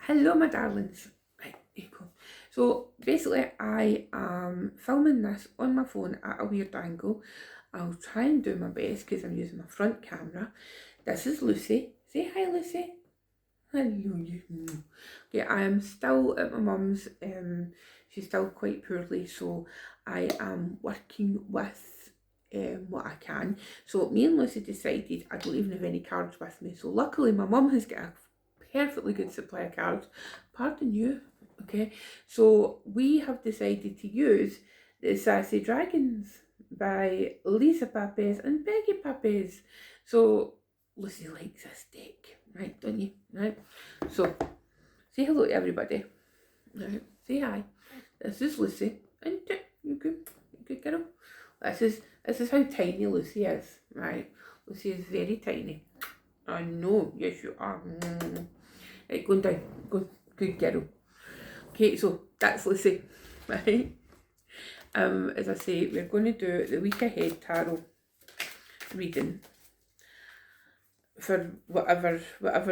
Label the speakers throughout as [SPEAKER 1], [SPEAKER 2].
[SPEAKER 1] Hello, my darlings. Right, there you go. So basically, I am filming this on my phone at a weird angle. I'll try and do my best because I'm using my front camera. This is Lucy. Say hi, Lucy. Hello, you. Okay, I am still at my mum's. She's still quite poorly, so I am working with what I can. So me and Lucy decided I don't even have any cards with me. So luckily, my mum has got a perfectly good supply of cards. Pardon you. Okay, so we have decided to use the Sassy Dragons by Lisa Papes and Peggy Papes. So Lucy likes this deck, right? Don't you? Right. So say hello to everybody. Right. Say hi. This is Lucy, and you good girl. This is how tiny Lucy is. Right. Lucy is very tiny. I know. Yes, you are. Right, going down. Go. Good girl. Okay, so that's Lucy. Right. As I say, we're going to do the week ahead tarot reading for whatever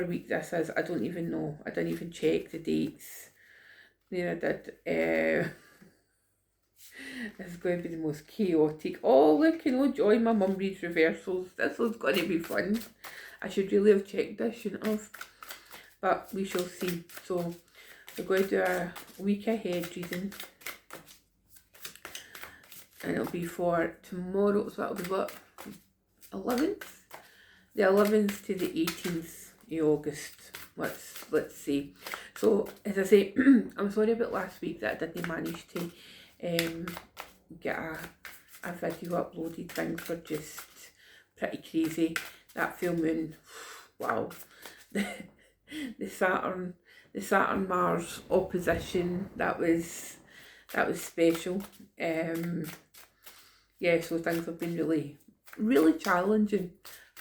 [SPEAKER 1] week this is. I don't even know. I didn't even check the dates. There I did. This is going to be the most chaotic. Oh look, joy! My mum reads reversals. This is going to be fun. I should really have checked this, shouldn't have? But we shall see. So we're going to do a week ahead reading, and it'll be for tomorrow. So that'll be what, 11th? The 11th to the 18th of August. Let's see. So as I say, I'm sorry about last week that I didn't manage to get a video uploaded. Things were just pretty crazy. That full moon, wow. The Saturn Mars opposition, that was special. Yeah, so things have been really challenging,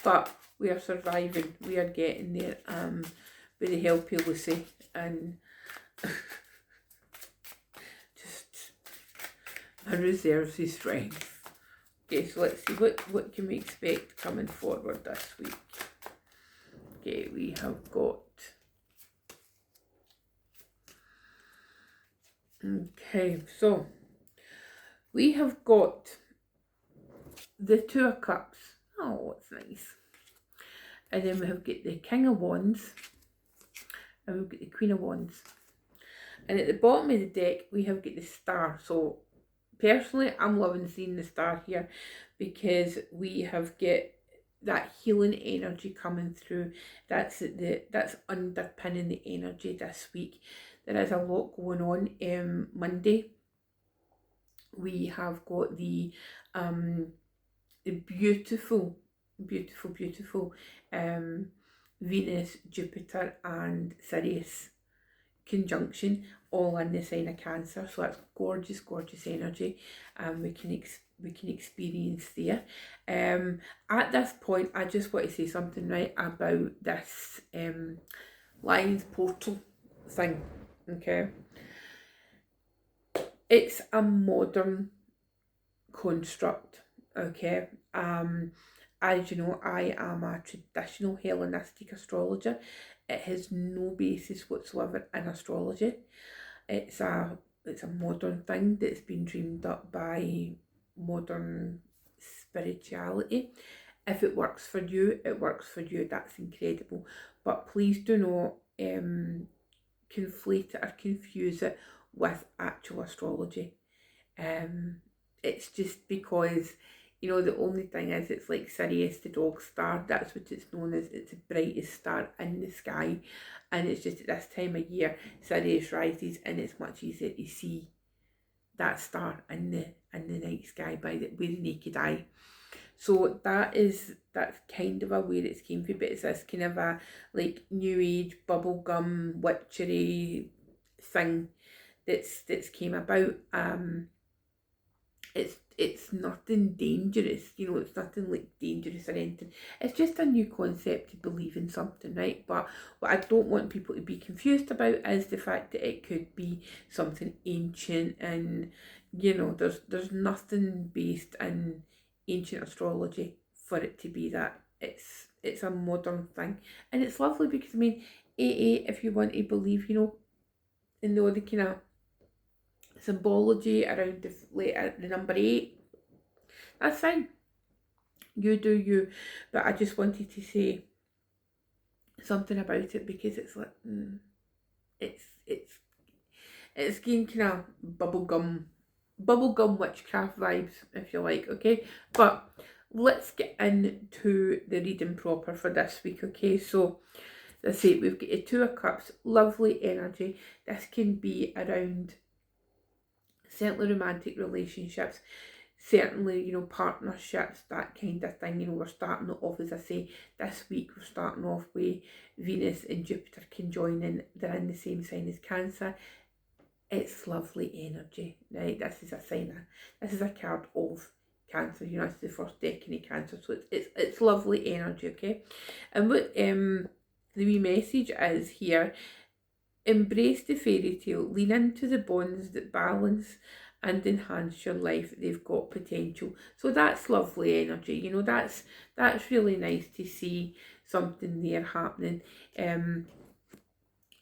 [SPEAKER 1] but we are surviving. We are getting there. With the help of Lucy and just my reserves of strength. Okay, so let's see what can we expect coming forward this week. Okay, we have got. Okay, so we have got the Two of Cups. Oh, it's nice. And then we have got the King of Wands. And we've got the Queen of Wands. And at the bottom of the deck, we have got the Star. So personally, I'm loving seeing the Star here because we have got that healing energy coming through. That's underpinning the energy this week. There is a lot going on. Monday, we have got the beautiful, beautiful, beautiful Venus, Jupiter, and Sirius conjunction, all in the sign of Cancer. So that's gorgeous, gorgeous energy. We can experience there. At this point, I just want to say something right about this Lions portal thing. Okay, it's a modern construct. Okay, as you know, I am a traditional Hellenistic astrologer. It has no basis whatsoever in astrology. It's a modern thing that's been dreamed up by modern spirituality. If it works for you, it works for you. That's incredible. But please do not conflate it or confuse it with actual astrology. It's just because, the only thing is it's like Sirius the dog star. That's what it's known as. It's the brightest star in the sky, and it's just at this time of year Sirius rises, and it's much easier to see that star in the night sky with the naked eye. So that's kind of a where it's came from, but it's this kind of a like new age bubblegum witchery thing that's came about. It's nothing dangerous, it's nothing like dangerous or anything. It's just a new concept to believe in something, right? But what I don't want people to be confused about is the fact that it could be something ancient, and there's nothing based in ancient astrology for it to be that. It's a modern thing, and it's lovely because 88 if you want to believe, you know, in all the kind of symbology around the number 8. That's fine. You do you. But I just wanted to say something about it because it's like, it's it's getting kind of bubblegum witchcraft vibes, if you like, okay? But let's get into the reading proper for this week, okay? So let's say we've got a Two of Cups, lovely energy. This can be around certainly romantic relationships, certainly, you know, partnerships, that kind of thing. You know, we're starting off, as I say, this week we're starting off with Venus and Jupiter conjoining. They're in the same sign as Cancer. It's lovely energy, right? This is a card of Cancer. You know, it's the first decan of Cancer, so it's lovely energy, okay? And what the wee message is here: embrace the fairy tale, lean into the bonds that balance and enhance your life. They've got potential. So that's lovely energy. You know, that's really nice to see something there happening.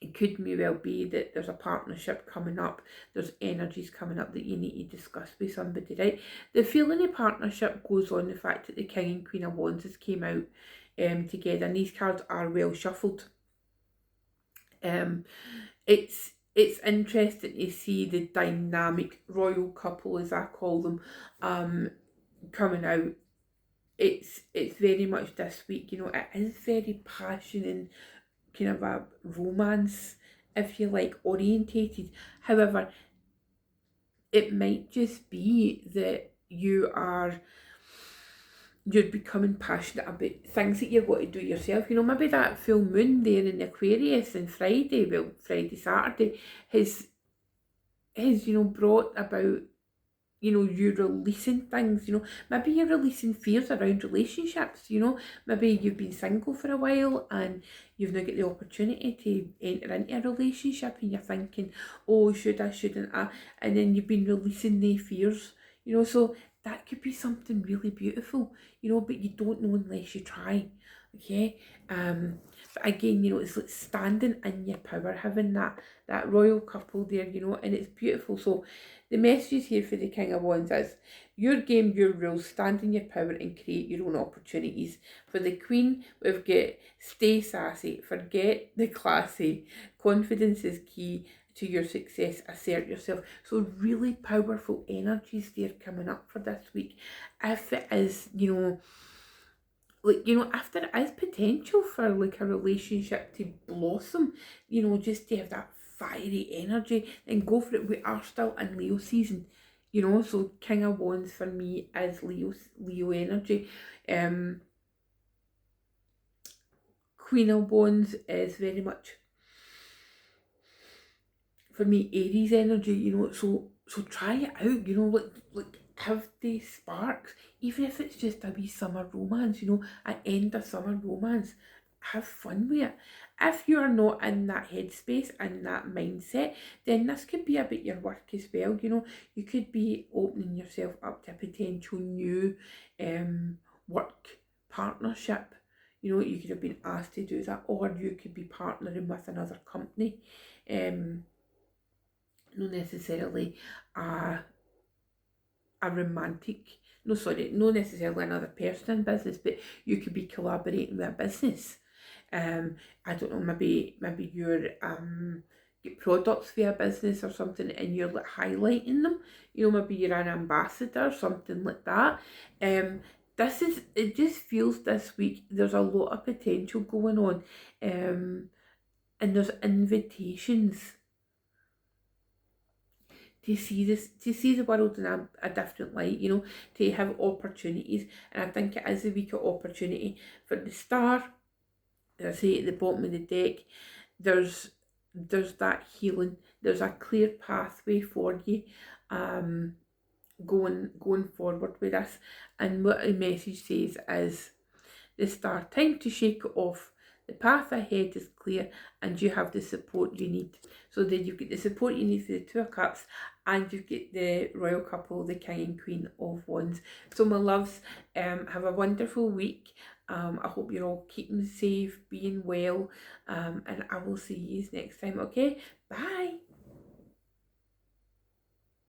[SPEAKER 1] It could may well be that there's a partnership coming up, there's energies coming up that you need to discuss with somebody, right? The feeling of partnership goes on the fact that the King and Queen of Wands has came out together, and these cards are well shuffled. It's interesting to see the dynamic royal couple, as I call them, coming out. It's very much this week, you know, it is very passionate, kind of a romance, if you like, orientated. However, it might just be that you're becoming passionate about things that you're going to do yourself. You know, maybe that full moon there in Aquarius on Friday, Saturday, has you know, brought about, you know, you releasing things. You know, maybe you're releasing fears around relationships. You know, maybe you've been single for a while and you've now got the opportunity to enter into a relationship and you're thinking, oh, should I, shouldn't I? And then you've been releasing the fears, you know, so that could be something really beautiful, you know, but you don't know unless you try, okay? But again, you know, it's like standing in your power, having that royal couple there, you know, and it's beautiful. So the message here for the King of Wands is: your game, your rules, stand in your power and create your own opportunities. For the Queen, we've got stay sassy, forget the classy, confidence is key to your success, assert yourself. So really powerful energies there coming up for this week. If it is, you know, like, you know, if there is potential for like a relationship to blossom, you know, just to have that fiery energy, then go for it. We are still in Leo season, you know, so King of Wands for me is Leo energy. Queen of Wands is very much, for me, Aries energy, you know, so try it out, you know, like have these sparks, even if it's just a wee summer romance, you know, an end of summer romance. Have fun with it. If you're not in that headspace and that mindset, then this could be about your work as well. You know, you could be opening yourself up to a potential new work partnership. You know, you could have been asked to do that, or you could be partnering with another company. Not necessarily a romantic, not necessarily another person in business, but you could be collaborating with a business. I don't know, maybe you're get products for a business or something and you're like highlighting them, you know, maybe you're an ambassador, something like that. It just feels this week there's a lot of potential going on, and there's invitations to see the world in a different light, you know, to have opportunities. And I think it is a week of opportunity for the Star. As I say, at the bottom of the deck, there's that healing. There's a clear pathway for you, going forward with this. And what the message says is the Star: time to shake it off. The path ahead is clear and you have the support you need. So then you've got the support you need for the Two of Cups, and you've got the royal couple, the King and Queen of Wands. So my loves, have a wonderful week. I hope you're all keeping safe, being well, and I will see you next time. Okay, bye.